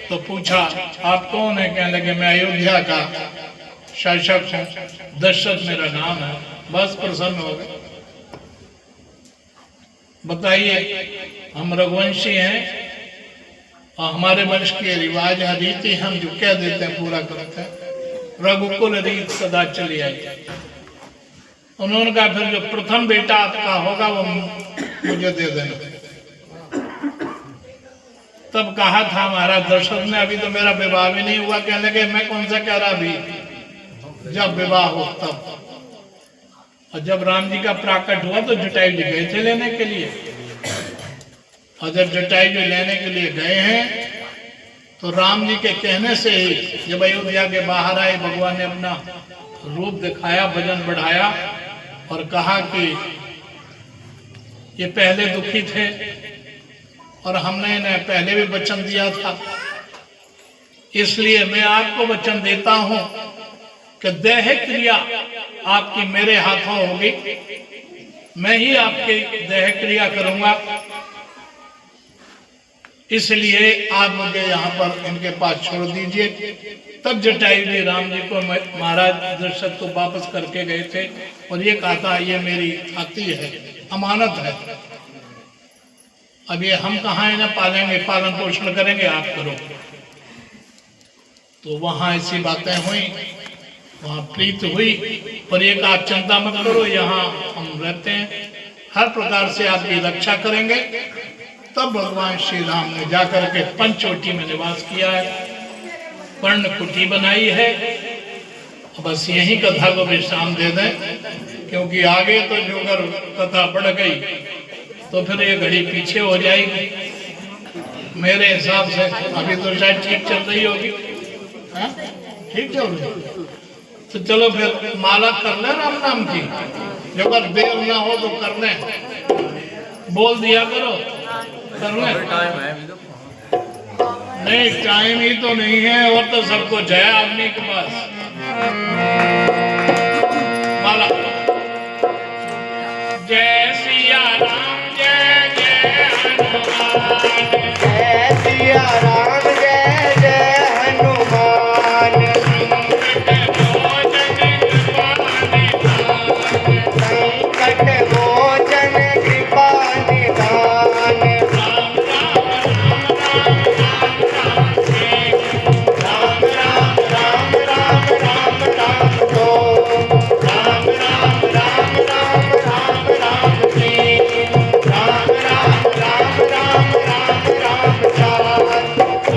तो पूछा, आप कौन है? कहने लगे, मैं अयोध्या का शासक हूं, दशरथ मेरा नाम है। बस प्रसन्न हो गए। बताइए, हम रघुवंशी हैं और हमारे वंश के रिवाज है, रीति, हम जो कह देते हैं पूरा करते हैं। रघुकुल रीत सदा चली आई। उन्होंने कहा, फिर जो प्रथम बेटा आपका होगा वो मुझे दे देना। तब कहा था महाराज दशरथ ने, अभी तो मेरा विवाह भी नहीं हुआ। कहने लगे, मैं कौन सा कह रहा, अभी जब विवाह हो तब। और जब राम जी का प्राकट हुआ तो जटायु जी गए थे लेने के लिए। और जब जटायु जी लेने के लिए गए हैं तो राम जी के कहने से ही जब अयोध्या के बाहर आए, भगवान ने अपना रूप दिखाया, वजन बढ़ाया और कहा कि ये पहले दुखी थे और हमने इन्हें पहले भी वचन दिया था, इसलिए मैं आपको वचन देता हूं कि देह क्रिया आपकी मेरे हाथों होगी, मैं ही आपकी देह क्रिया करूंगा। इसलिए आप मुझे यहाँ पर इनके पास छोड़ दीजिए। तब जटायु जी राम जी को महाराज दशरथ को वापस करके गए थे और ये कहा था, ये मेरी खाती है, अमानत है, अब ये हम कहाँ इन्हें पालेंगे, पालन पोषण करेंगे, आप करो। तो वहां ऐसी बातें हुई, वहां प्रीत हुई पर एक आप चिंता मत करो, यहाँ हम रहते हैं, हर प्रकार से आपकी रक्षा करेंगे। तब भगवान श्री राम ने जाकर के पंचवटी में निवास किया है, पर्ण कुटी बनाई है। बस यही कथा को विश्राम दे दें, क्योंकि आगे तो जो अगर कथा बढ़ गई तो फिर ये घड़ी पीछे हो जाएगी मेरे हिसाब से। अभी तो शायद ठीक चल रही होगी, हाँ? ठीक चल रही, तो चलो फिर माला कर ले राम नाम की, जो अगर देर ना हो तो कर लें, बोल दिया करो, कर लें। नहीं टाइम ही तो नहीं है, और तो सब कुछ है आदमी के पास। माला। जय सिया राम जय जय हनुमान, जय सिया राम जय जय हनुमान, संकट मोचन कृपा निधान, राम राम राम राम राम राम तो, राम राम राम राम राम राम जी, राम राम राम राम राम राम चार,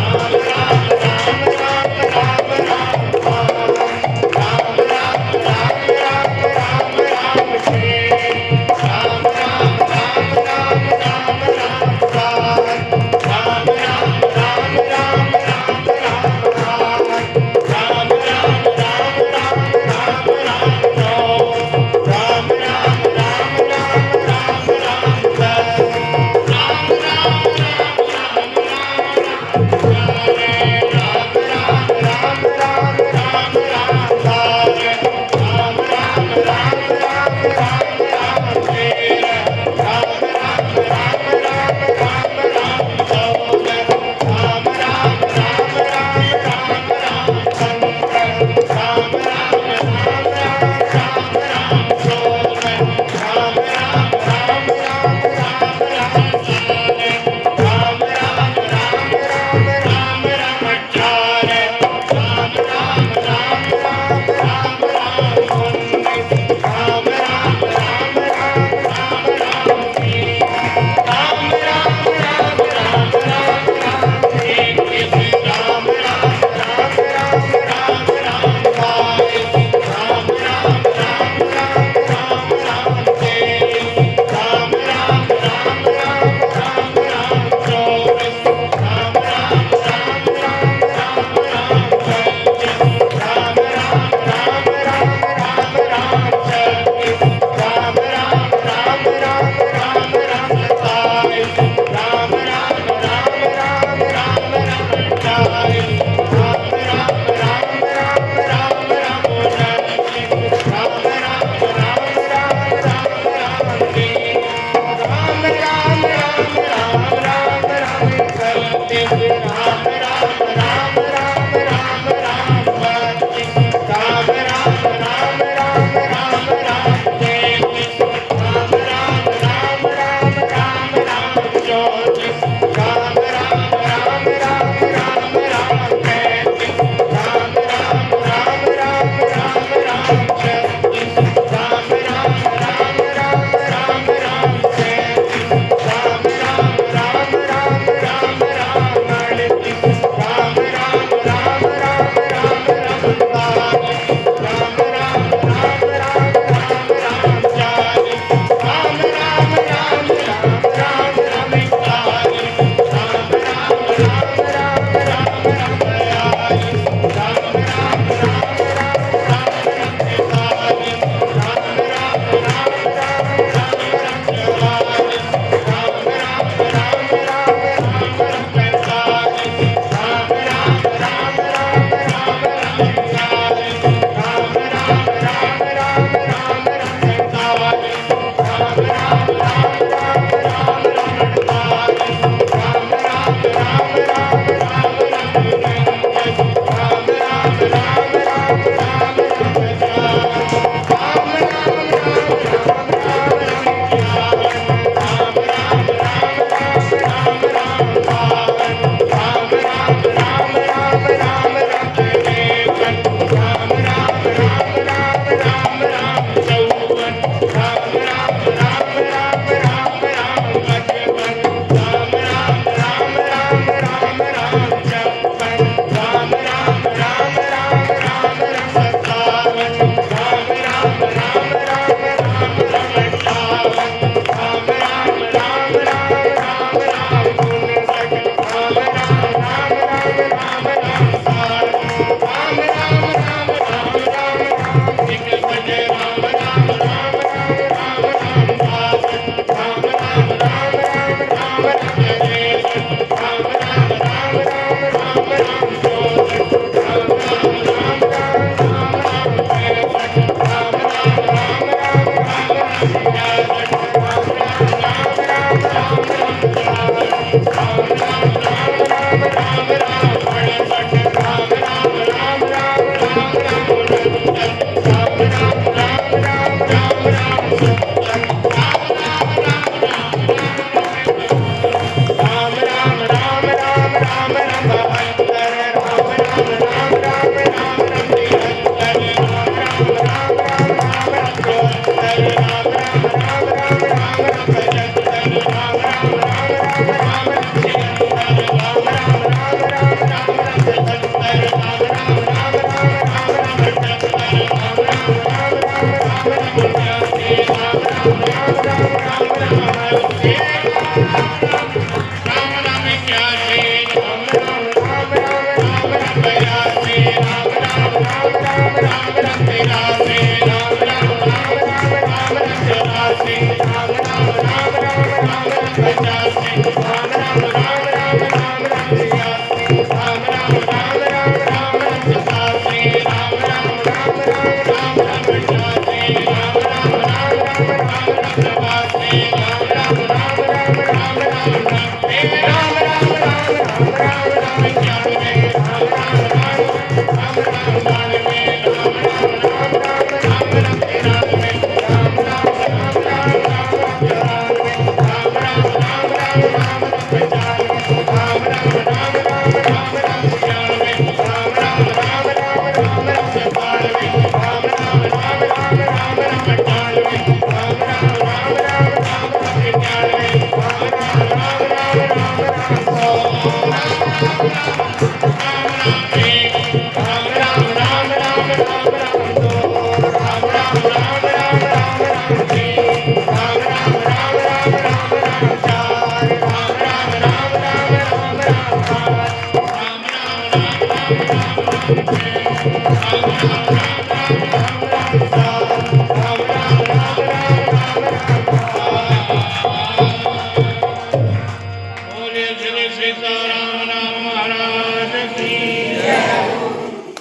बोले श्री सीताराम राम महाराज की।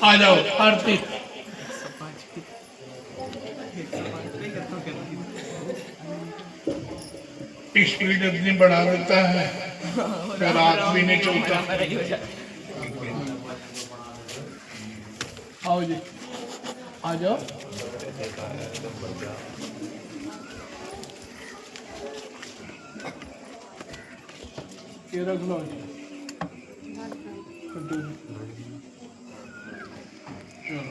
आ जाओ आरती। स्पीड इतनी बढ़ा देता है फिर रात भी नहीं चलता। आओ जी आ जाओ। ये रख लो जी। चलो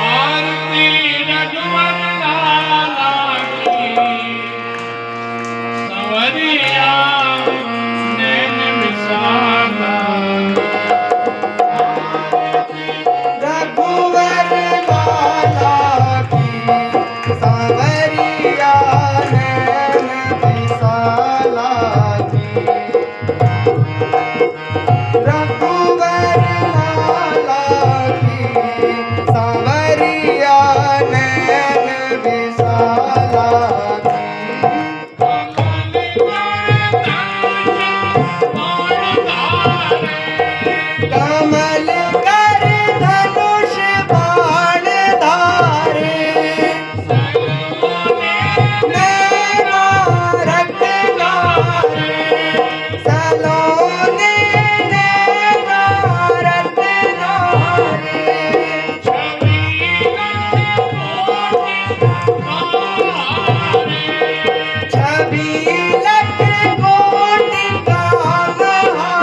आरती रघुवर लाला की सवरिया नैन विशाला। रघुवर लाला की सांवरिया नैन विशाला की। रघुवर लाला की सांवरिया नैन विशाला की। कमल कर धनुष बाण धारे। नैना रत्नारे सलोने नैना रत्नारे। छवि लख कोटि कामहारे।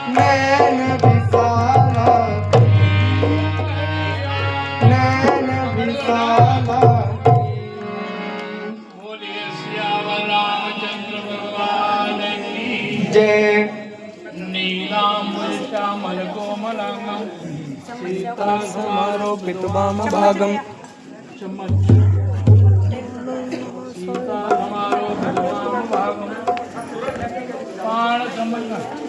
नैन विशाला नैन विशाला बोलिए सियावर रामचंद्र भगवान की जय नीलांबर श्यामल कोमलांगं सीता समारोपित वाम भागम सीता समारोपित वाम भागं पाण समन्वय